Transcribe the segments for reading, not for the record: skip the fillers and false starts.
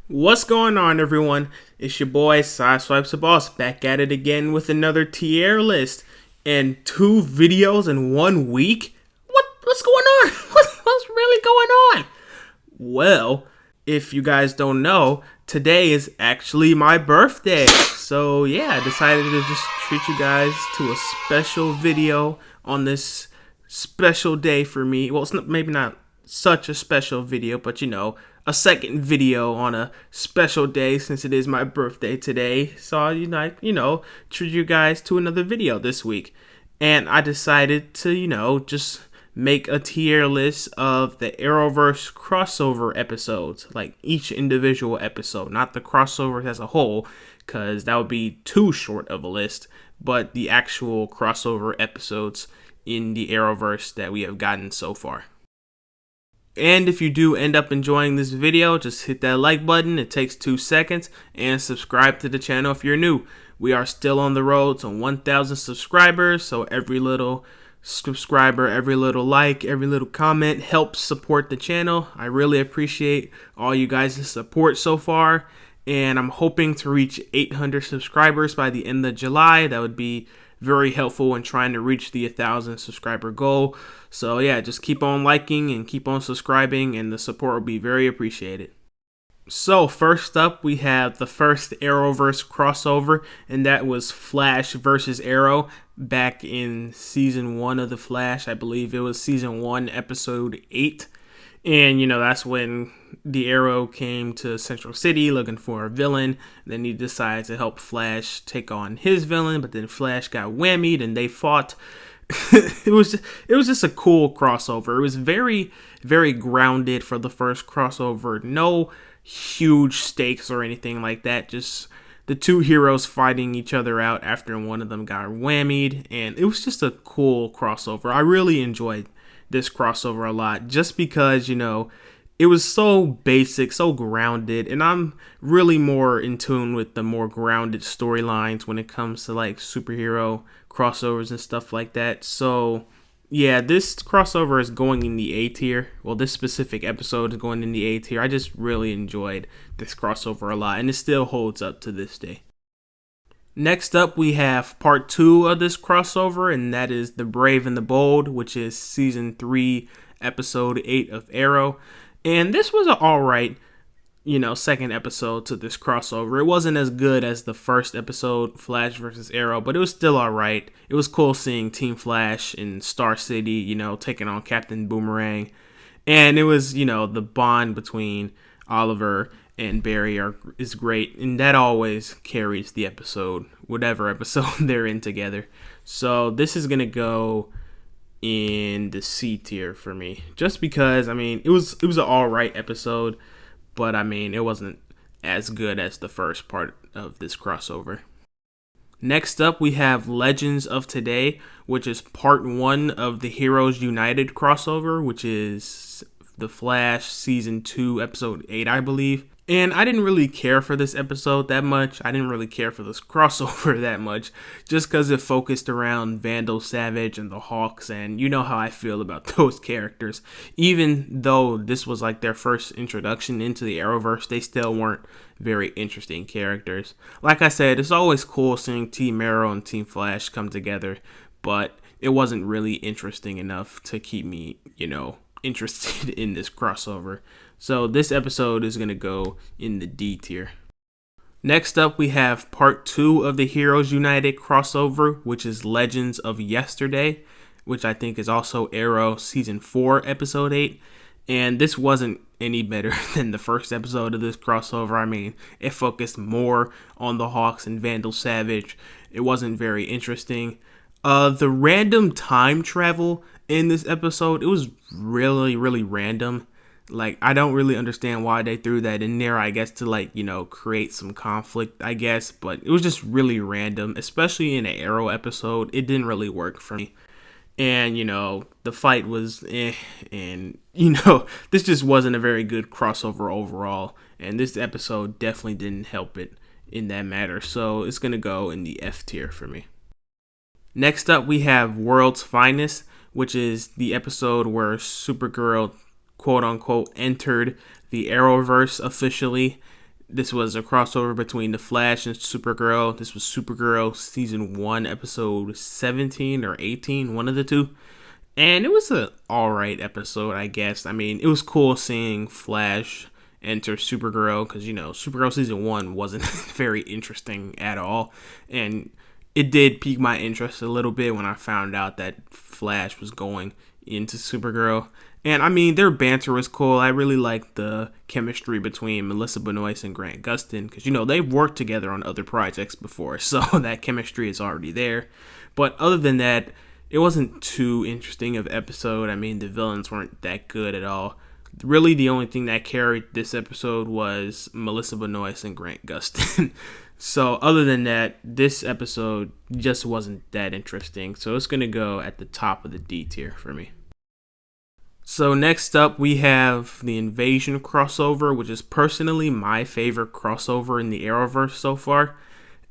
What's going on, everyone? It's your boy Sideswipe the Boss back at it again with another tier list and two videos in 1 week. What's going on? What's really going on? Well, if you guys don't know, today is actually my birthday. So yeah, I decided to just treat you guys to a special video on this special day for me. Well, it's maybe not such a special video, but a second video on a special day since it is my birthday today. So treat you guys to another video this week. And I decided to, just make a tier list of the Arrowverse crossover episodes, like each individual episode, not the crossovers as a whole, because that would be too short of a list, but the actual crossover episodes in the Arrowverse that we have gotten so far. And if you do end up enjoying this video, just hit that like button. It takes 2 seconds. And subscribe to the channel if you're new. We are still on the road to 1,000 subscribers. So every little subscriber, every little like, every little comment helps support the channel. I really appreciate all you guys' support so far. And I'm hoping to reach 800 subscribers by the end of July. That would be very helpful in trying to reach the 1,000 subscriber goal. So yeah, just keep on liking and keep on subscribing, and the support will be very appreciated. So first up, we have the first Arrowverse crossover, and that was Flash versus Arrow back in season 1 of The Flash. I believe it was season 1, episode 8. And, that's when the Arrow came to Central City looking for a villain. Then he decided to help Flash take on his villain, but then Flash got whammied and they fought. it was just a cool crossover. It was very, very grounded for the first crossover. No huge stakes or anything like that. Just the two heroes fighting each other out after one of them got whammied. And it was just a cool crossover. I really enjoyed this crossover a lot, just because it was so basic, so grounded, and I'm really more in tune with the more grounded storylines when it comes to like superhero crossovers and stuff like that. So yeah, this crossover is going in the A tier. Well, this specific episode is going in the A tier. I just really enjoyed this crossover a lot, and it still holds up to this day. Next up, we have part 2 of this crossover, and that is The Brave and the Bold, which is season 3, episode 8 of Arrow. And this was an alright, second episode to this crossover. It wasn't as good as the first episode, Flash versus Arrow, but it was still alright. It was cool seeing Team Flash in Star City, taking on Captain Boomerang. And it was, the bond between Oliver and Barry is great, and that always carries the episode, whatever episode they're in together. So this is gonna go in the C tier for me, just because it was an alright episode, but it wasn't as good as the first part of this crossover. Next up, we have Legends of Today, which is part 1 of the Heroes United crossover, which is The Flash season 2, episode 8, I believe. And I didn't really care for this episode that much. I didn't really care for this crossover that much, just because it focused around Vandal Savage and the Hawks, and you know how I feel about those characters. Even though this was like their first introduction into the Arrowverse, they still weren't very interesting characters. Like I said, it's always cool seeing Team Arrow and Team Flash come together, but it wasn't really interesting enough to keep me, interested in this crossover. So this episode is going to go in the D tier. Next up, we have part 2 of the Heroes United crossover, which is Legends of Yesterday, which I think is also Arrow season 4, episode 8. And this wasn't any better than the first episode of this crossover. It focused more on the Hawks and Vandal Savage. It wasn't very interesting. The random time travel in this episode, it was really, really random. Like, I don't really understand why they threw that in there, I guess to create some conflict, I guess, but it was just really random, especially in an Arrow episode. It didn't really work for me. And, the fight was and, this just wasn't a very good crossover overall, and this episode definitely didn't help it in that matter, so it's gonna go in the F tier for me. Next up, we have World's Finest, which is the episode where Supergirl quote-unquote entered the Arrowverse officially. This was a crossover between The Flash and Supergirl. This was Supergirl season 1, episode 17 or 18, one of the two. And it was an alright episode, I guess. I mean, it was cool seeing Flash enter Supergirl because, Supergirl season 1 wasn't very interesting at all. And it did pique my interest a little bit when I found out that Flash was going into Supergirl. And I mean, their banter was cool. I really liked the chemistry between Melissa Benoist and Grant Gustin because, they've worked together on other projects before. So that chemistry is already there. But other than that, it wasn't too interesting of episode. I mean, the villains weren't that good at all. Really, the only thing that carried this episode was Melissa Benoist and Grant Gustin. So other than that, this episode just wasn't that interesting. So it's going to go at the top of the D tier for me. So next up, we have the Invasion crossover, which is personally my favorite crossover in the Arrowverse so far.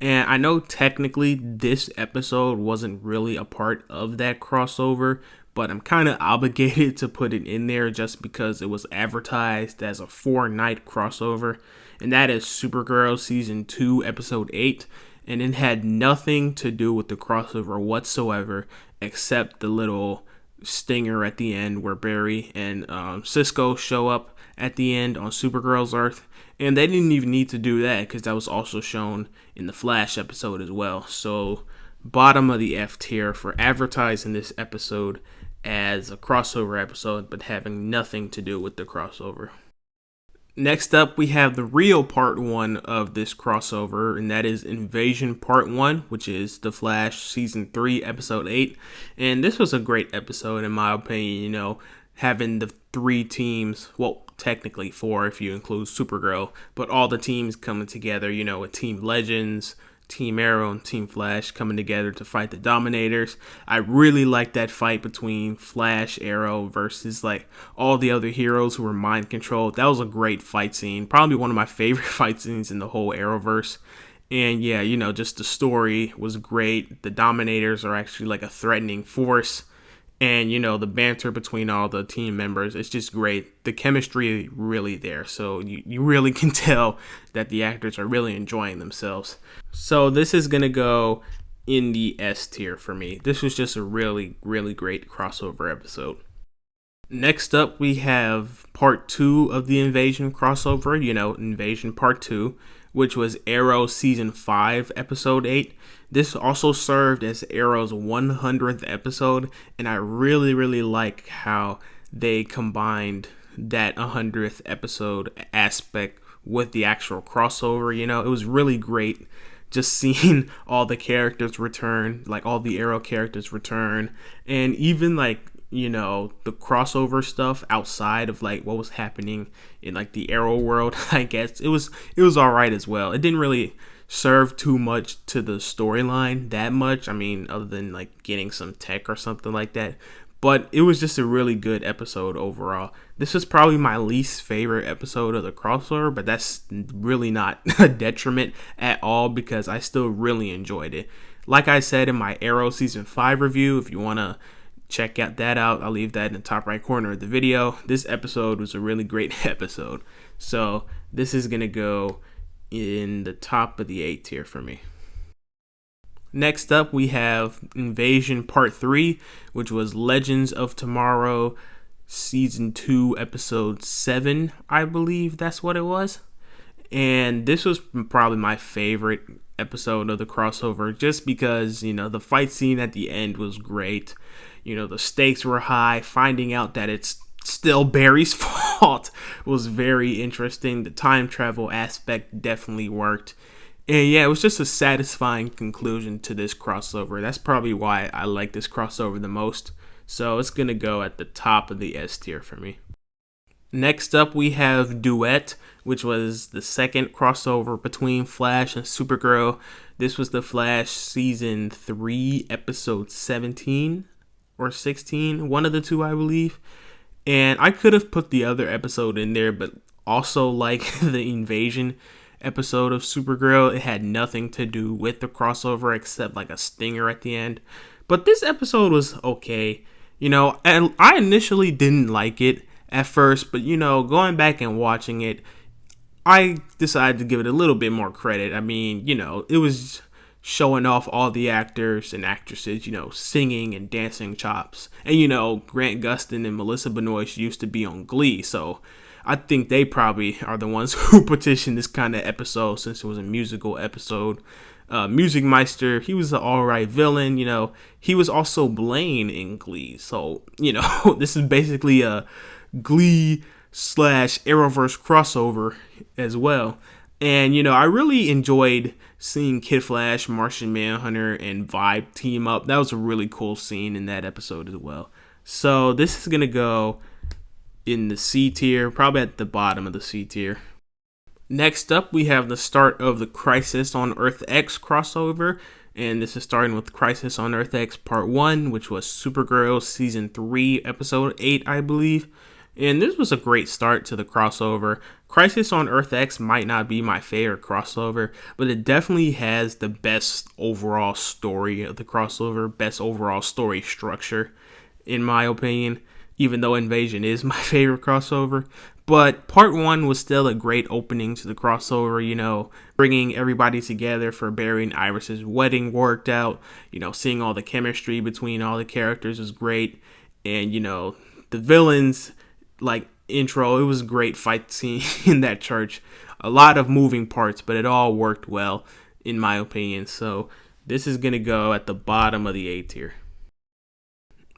And I know technically this episode wasn't really a part of that crossover, but I'm kind of obligated to put it in there just because it was advertised as a 4-night crossover. And that is Supergirl Season 2, Episode 8. And it had nothing to do with the crossover whatsoever, except the little stinger at the end where Barry and Cisco show up at the end on Supergirl's Earth. And they didn't even need to do that because that was also shown in the Flash episode as well. So bottom of the F tier for advertising this episode as a crossover episode but having nothing to do with the crossover. Next up, we have the real part 1 of this crossover, and that is Invasion Part 1, which is The Flash Season 3, Episode 8. And this was a great episode, in my opinion, having the 3 teams, well, technically 4 if you include Supergirl, but all the teams coming together, with Team Legends, Team Arrow, and Team Flash coming together to fight the Dominators. I really like that fight between Flash, Arrow versus all the other heroes who were mind controlled. That was a great fight scene. Probably one of my favorite fight scenes in the whole Arrowverse. And yeah, just the story was great. The Dominators are actually a threatening force. And, the banter between all the team members, it's just great. The chemistry really there. So you really can tell that the actors are really enjoying themselves. So this is going to go in the S tier for me. This was just a really, really great crossover episode. Next up, we have part 2 of the Invasion crossover, Invasion Part 2, which was Arrow Season 5, Episode 8. This also served as Arrow's 100th episode, and I really, really like how they combined that 100th episode aspect with the actual crossover. It was really great just seeing all the characters return, all the Arrow characters return, and even the crossover stuff outside of what was happening in the Arrow world. I guess it was all right as well. It didn't really serve too much to the storyline that much. I mean, other than getting some tech or something like that. But it was just a really good episode overall. This was probably my least favorite episode of the crossover, but that's really not a detriment at all because I still really enjoyed it. Like I said in my Arrow Season 5 review, if you want to check that out, I'll leave that in the top right corner of the video. This episode was a really great episode. So this is going to go in the top of the A tier for me. Next up, we have Invasion Part 3, which was Legends of Tomorrow, Season 2, Episode 7, I believe that's what it was. And this was probably my favorite episode of the crossover, just because, the fight scene at the end was great. The stakes were high. Finding out that it's still Barry's fault was very interesting. The time travel aspect definitely worked. And yeah, it was just a satisfying conclusion to this crossover. That's probably why I like this crossover the most. So it's going to go at the top of the S tier for me. Next up, we have Duet, which was the second crossover between Flash and Supergirl. This was the Flash Season 3, Episode 17 or 16, one of the two, I believe. And I could have put the other episode in there, but also like the Invasion episode of Supergirl, it had nothing to do with the crossover except a stinger at the end. But this episode was okay. And I initially didn't like it at first, but going back and watching it, I decided to give it a little bit more credit. I mean, it was showing off all the actors and actresses, singing and dancing chops. And, Grant Gustin and Melissa Benoist used to be on Glee, so I think they probably are the ones who petitioned this kind of episode since it was a musical episode. Music Meister, he was an alright villain, he was also Blaine in Glee. So, this is basically a Glee / Arrowverse crossover as well. And, I really enjoyed seeing Kid Flash, Martian Manhunter, and Vibe team up. That was a really cool scene in that episode as well. So this is going to go in the C tier, probably at the bottom of the C tier. Next up, we have the start of the Crisis on Earth X crossover. And this is starting with Crisis on Earth X Part 1, which was Supergirl Season 3, Episode 8, I believe. And this was a great start to the crossover. Crisis on Earth X might not be my favorite crossover, but it definitely has the best overall story of the crossover, best overall story structure, in my opinion, even though Invasion is my favorite crossover. But Part 1 was still a great opening to the crossover, bringing everybody together for Barry and Iris's wedding worked out, seeing all the chemistry between all the characters was great, and, the villains, intro, it was a great fight scene in that church. A lot of moving parts, but it all worked well, in my opinion. So this is going to go at the bottom of the A tier.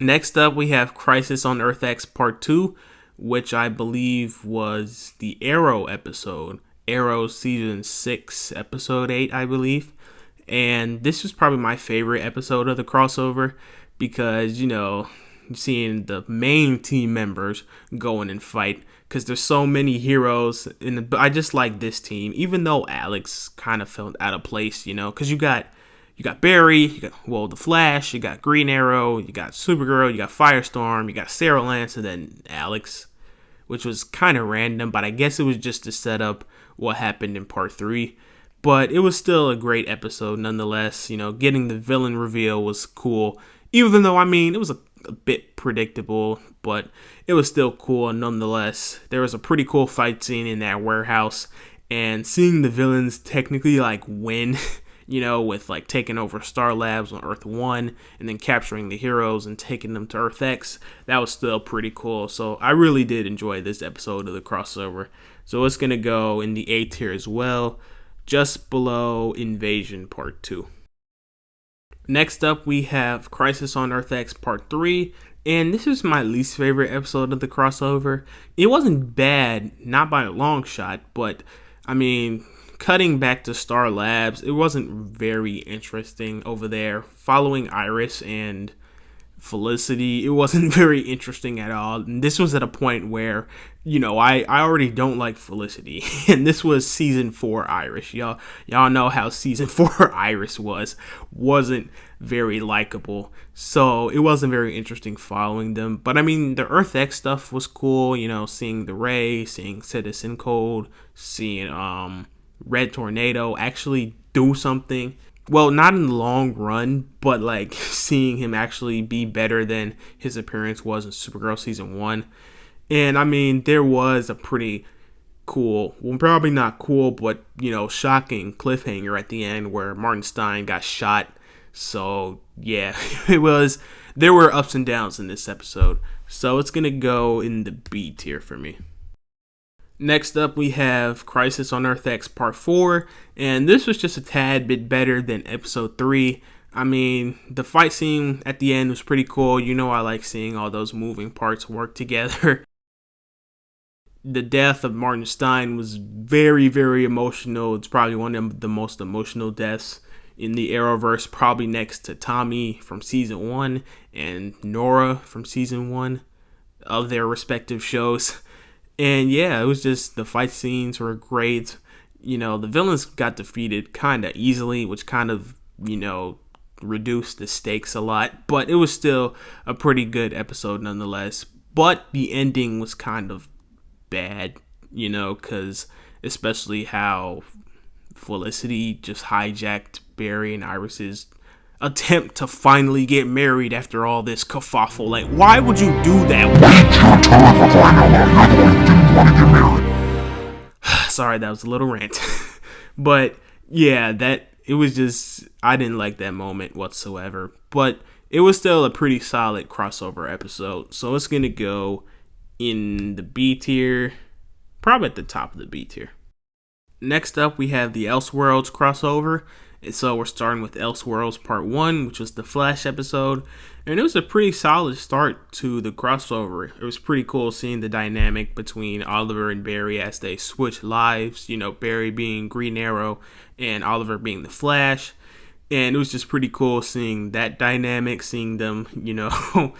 Next up, we have Crisis on Earth X Part 2, which I believe was the Arrow episode. Arrow Season 6, Episode 8, I believe. And this was probably my favorite episode of the crossover because, seeing the main team members go in and fight because there's so many heroes I just like this team, even though Alex kind of felt out of place, because you got Barry, you got the Flash, you got Green Arrow, you got Supergirl, you got Firestorm, you got Sarah Lance, and then Alex, which was kind of random, but I guess it was just to set up what happened in Part 3. But it was still a great episode nonetheless. Getting the villain reveal was cool, even though it was a bit predictable, but it was still cool nonetheless. There was a pretty cool fight scene in that warehouse, and seeing the villains technically win, with taking over Star Labs on Earth 1 and then capturing the heroes and taking them to Earth X, that was still pretty cool. So I really did enjoy this episode of the crossover. So it's going to go in the A tier as well, just below Invasion Part 2. Next up, we have Crisis on Earth X Part 3, and this is my least favorite episode of the crossover. It wasn't bad, not by a long shot, but, cutting back to Star Labs, it wasn't very interesting over there. Following Iris and Felicity, it wasn't very interesting at all. And this was at a point where, I already don't like Felicity. And this was Season 4 Iris. Y'all know how Season 4 Iris wasn't very likable. So it wasn't very interesting following them. But the Earth X stuff was cool, seeing the Ray, seeing Citizen Cold, seeing Red Tornado actually do something. Well, not in the long run, but seeing him actually be better than his appearance was in Supergirl Season 1. And there was a pretty cool, well, probably not cool, but shocking cliffhanger at the end where Martin Stein got shot. So yeah, there were ups and downs in this episode. So it's gonna go in the B tier for me. Next up, we have Crisis on Earth X Part 4, and this was just a tad bit better than Episode 3. The fight scene at the end was pretty cool. I like seeing all those moving parts work together. The death of Martin Stein was very, very emotional. It's probably one of the most emotional deaths in the Arrowverse, probably next to Tommy from Season 1 and Nora from Season 1 of their respective shows. And yeah, it was just, the fight scenes were great. The villains got defeated kind of easily, which kind of, reduced the stakes a lot. But it was still a pretty good episode nonetheless. But the ending was kind of bad, because especially how Felicity just hijacked Barry and Iris's attempt to finally get married after all this kerfuffle. Why would you do that? Wait your time before I know you're the one who didn't want to get married. Sorry, that was a little rant. But yeah, it was just, I didn't like that moment whatsoever. But it was still a pretty solid crossover episode. So it's going to go in the B tier, probably at the top of the B tier. Next up, we have the Elseworlds crossover. And so we're starting with Elseworlds Part 1, which was the Flash episode. And it was a pretty solid start to the crossover. It was pretty cool seeing the dynamic between Oliver and Barry as they switch lives. You know, Barry being Green Arrow and Oliver being the Flash. And it was just pretty cool seeing that dynamic, seeing them, you know,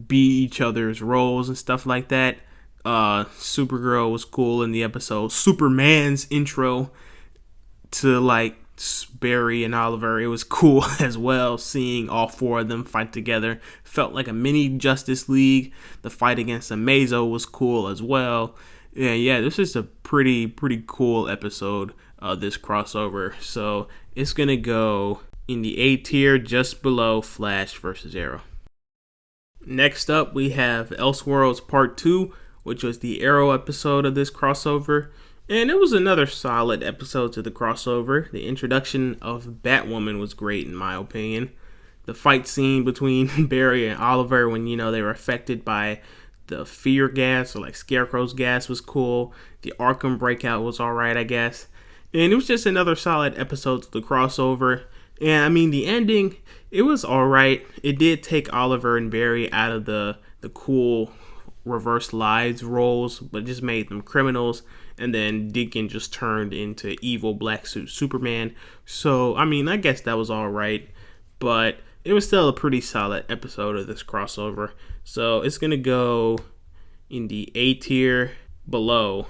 be each other's roles and stuff like that. Supergirl was cool in the episode. Superman's intro to like Barry and Oliver, it was cool as well, seeing all four of them fight together. Felt like a mini Justice League. The fight against Amazo was cool as well. And yeah, this is a pretty cool episode of this crossover. So it's gonna go in the A tier, just below Flash versus Arrow. Next up, we have Elseworlds Part 2, which was the Arrow episode of this crossover. And it was another solid episode to the crossover. The introduction of Batwoman was great, in my opinion. The fight scene between Barry and Oliver when, you know, they were affected by the fear gas, or like Scarecrow's gas, was cool. The Arkham breakout was alright, I guess. And it was just another solid episode to the crossover. And I mean, the ending, it was alright. It did take Oliver and Barry out of the cool reverse lives roles, but just made them criminals. And then Deacon just turned into evil black suit Superman. So, I mean, I guess that was alright. But it was still a pretty solid episode of this crossover. So, it's going to go in the A tier, below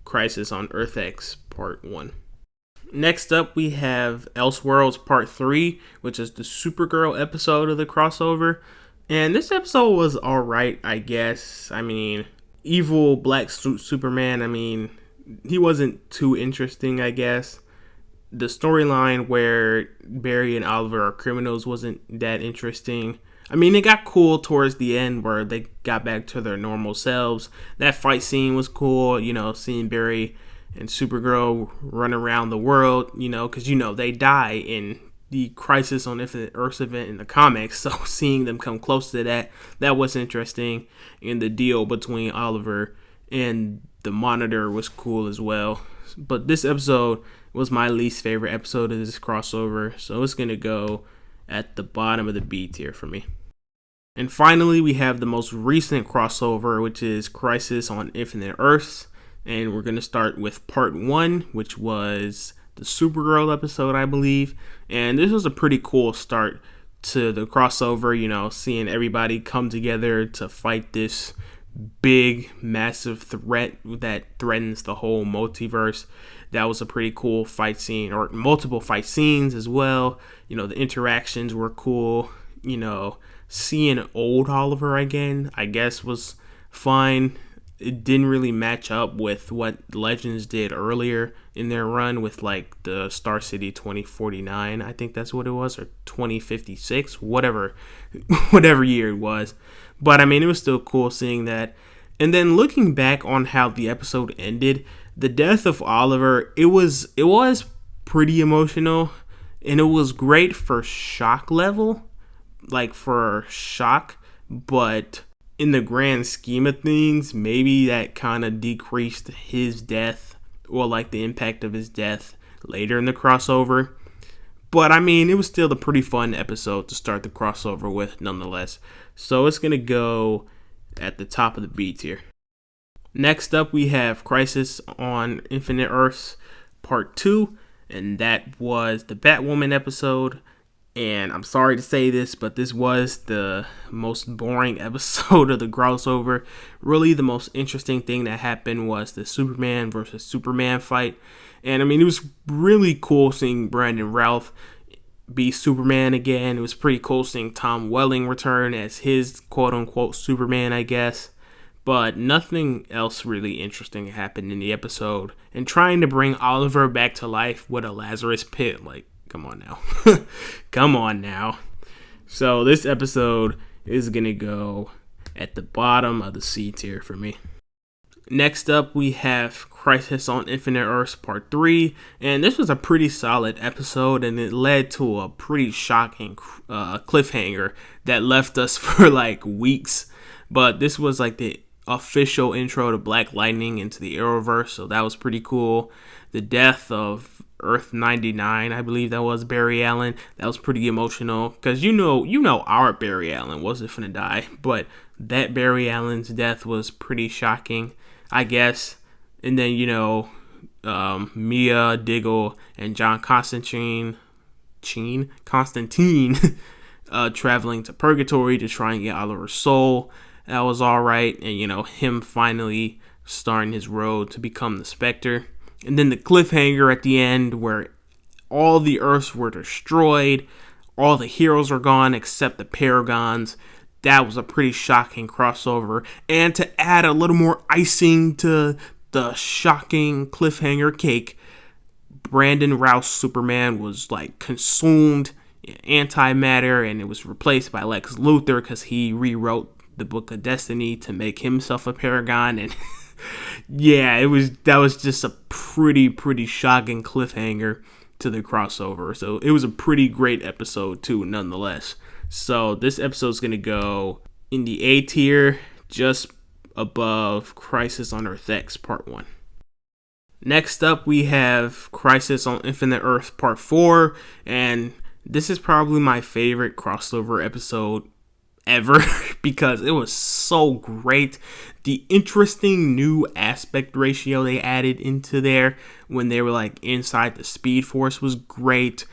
Crisis on Earth X Part 1. Next up, we have Elseworlds Part 3, which is the Supergirl episode of the crossover. And this episode was alright, I guess. I mean, evil black suit Superman, I mean, he wasn't too interesting, I guess. The storyline where Barry and Oliver are criminals wasn't that interesting. I mean, it got cool towards the end where they got back to their normal selves. That fight scene was cool, you know, seeing Barry and Supergirl run around the world, you know, because, you know, they die in the Crisis on Infinite Earths event in the comics. So seeing them come close to that was interesting. And the deal between Oliver and the Monitor was cool as well. But this episode was my least favorite episode of this crossover. So it's going to go at the bottom of the B tier for me. And finally, we have the most recent crossover, which is Crisis on Infinite Earths. And we're going to start with Part 1, which was the Supergirl episode, I believe. And this was a pretty cool start to the crossover, you know, seeing everybody come together to fight this big, massive threat that threatens the whole multiverse. That was a pretty cool fight scene, or multiple fight scenes as well. You know, the interactions were cool. You know, seeing old Oliver again, I guess, was fine. It didn't really match up with what Legends did earlier in their run with like the Star City 2049, I think that's what it was, or 2056, whatever year it was. But I mean, it was still cool seeing that. And then looking back on how the episode ended, the death of Oliver, it was pretty emotional, and it was great for shock level, like for shock, but in the grand scheme of things, maybe that kind of decreased his death, or like the impact of his death later in the crossover. But I mean, it was still a pretty fun episode to start the crossover with nonetheless. So it's going to go at the top of the B tier. Next up, we have Crisis on Infinite Earths Part 2. And that was the Batwoman episode. And I'm sorry to say this, but this was the most boring episode of the crossover. Really, the most interesting thing that happened was the Superman versus Superman fight. And I mean, it was really cool seeing Brandon Routh be Superman again. It was pretty cool seeing Tom Welling return as his quote-unquote Superman, I guess. But nothing else really interesting happened in the episode. And trying to bring Oliver back to life with a Lazarus pit, like, come on now. Come on now. So this episode is going to go at the bottom of the C tier for me. Next up, we have Crisis on Infinite Earths Part 3. And this was a pretty solid episode, and it led to a pretty shocking cliffhanger that left us for like weeks. But this was like the official intro to Black Lightning into the Arrowverse, so that was pretty cool. The death of Earth 99, I believe that was Barry Allen. That was pretty emotional because you know our Barry Allen wasn't finna die, but that Barry Allen's death was pretty shocking, I guess. And then Mia Diggle and John Constantine traveling to Purgatory to try and get Oliver's soul. That was all right, and him finally starting his road to become the Spectre. And then the cliffhanger at the end where all the Earths were destroyed, all the heroes are gone except the Paragons. That was a pretty shocking crossover. And to add a little more icing to the shocking cliffhanger cake, Brandon Routh's Superman was like consumed in antimatter, and it was replaced by Lex Luthor because he rewrote the Book of Destiny to make himself a Paragon. And yeah, that was just a pretty shocking cliffhanger to the crossover. So it was a pretty great episode too, nonetheless. So this episode's gonna go in the A tier, just above Crisis on Earth X Part 1. Next up, we have Crisis on Infinite Earths Part 4, and this is probably my favorite crossover episode ever because it was so great. The interesting new aspect ratio they added into there when they were like inside the Speed Force was great.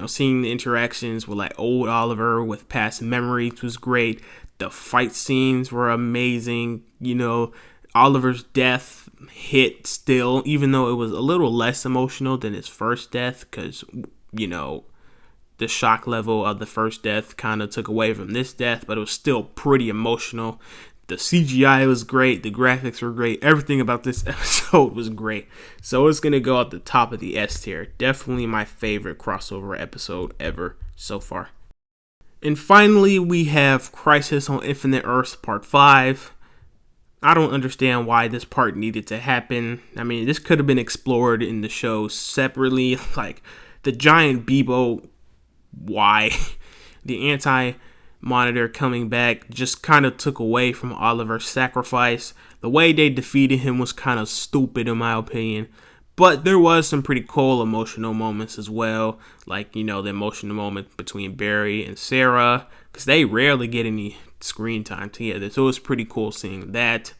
Seeing the interactions with like old Oliver with past memories was great. The fight scenes were amazing. Oliver's death hit still, even though it was a little less emotional than his first death, because, the shock level of the first death kind of took away from this death, but it was still pretty emotional. The CGI was great. The graphics were great. Everything about this episode was great. So it's going to go at the top of the S tier. Definitely my favorite crossover episode ever so far. And finally, we have Crisis on Infinite Earths Part 5. I don't understand why this part needed to happen. I mean, this could have been explored in the show separately. Like, the giant Bebo, why? The Anti-Monitor coming back just kind of took away from Oliver's sacrifice. The way they defeated him was kind of stupid, in my opinion. But there was some pretty cool emotional moments as well. Like, the emotional moment between Barry and Sarah, because they rarely get any screen time together. So it was pretty cool seeing that.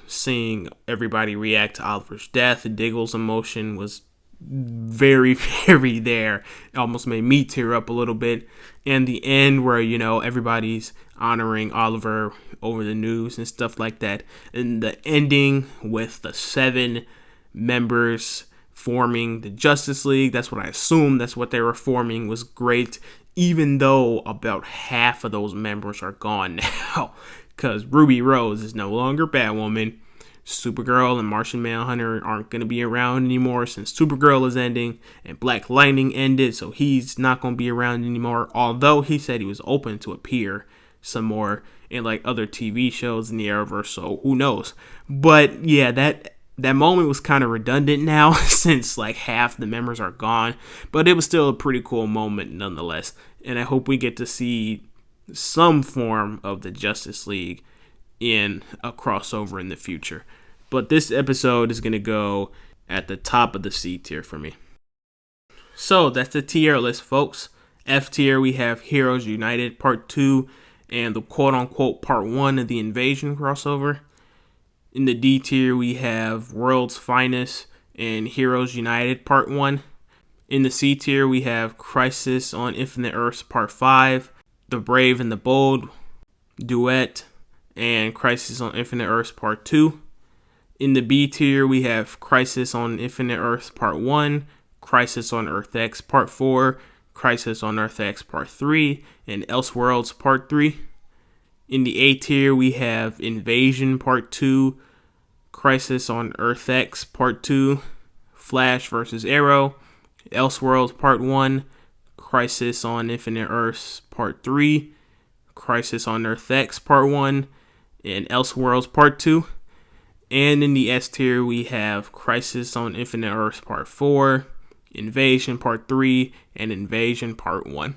Seeing everybody react to Oliver's death. Diggle's emotion was very, very there. It almost made me tear up a little bit. And the end where, everybody's honoring Oliver over the news and stuff like that. And the ending with the 7 members forming the Justice League, that's what I assumed, that's what they were forming, was great, even though about half of those members are gone now, because Ruby Rose is no longer Batwoman. Supergirl and Martian Manhunter aren't going to be around anymore since Supergirl is ending, and Black Lightning ended, so he's not going to be around anymore, although he said he was open to appear some more in like other TV shows in the Arrowverse, so who knows. But yeah, that moment was kind of redundant now since like half the members are gone, but it was still a pretty cool moment nonetheless. And I hope we get to see some form of the Justice League in a crossover in the future. But this episode is going to go at the top of the C tier for me. So that's the tier list, folks. F tier, we have Heroes United Part 2 and the quote-unquote Part 1 of the Invasion crossover. In the D tier, we have World's Finest and Heroes United Part 1. In the C tier, we have Crisis on Infinite Earths Part 5, The Brave and the Bold Duet, and Crisis on Infinite Earths Part 2. In the B tier, we have Crisis on Infinite Earths Part 1, Crisis on Earth X Part 4, Crisis on Earth X Part 3, and Elseworlds Part 3. In the A tier, we have Invasion Part 2, Crisis on Earth X Part 2, Flash vs. Arrow, Elseworlds Part 1, Crisis on Infinite Earths Part 3, Crisis on Earth X Part 1, and Elseworlds Part 2. And in the S tier, we have Crisis on Infinite Earths Part 4, Invasion Part 3, and Invasion Part 1.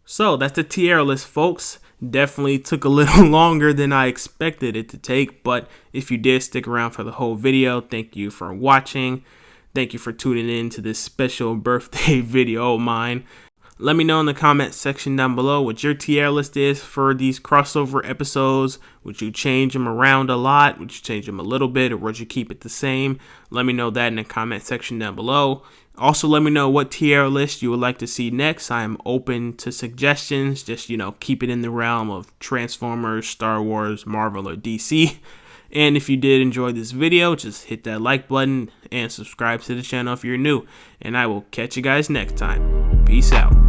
So that's the tier list, folks. Definitely took a little longer than I expected it to take, but if you did stick around for the whole video, thank you for watching. Thank you for tuning in to this special birthday video of mine. Let me know in the comment section down below what your tier list is for these crossover episodes. Would you change them around a lot? Would you change them a little bit, or would you keep it the same? Let me know that in the comment section down below. Also, let me know what tier list you would like to see next. I am open to suggestions. Just, keep it in the realm of Transformers, Star Wars, Marvel, or DC. And if you did enjoy this video, just hit that like button and subscribe to the channel if you're new. And I will catch you guys next time. Peace out.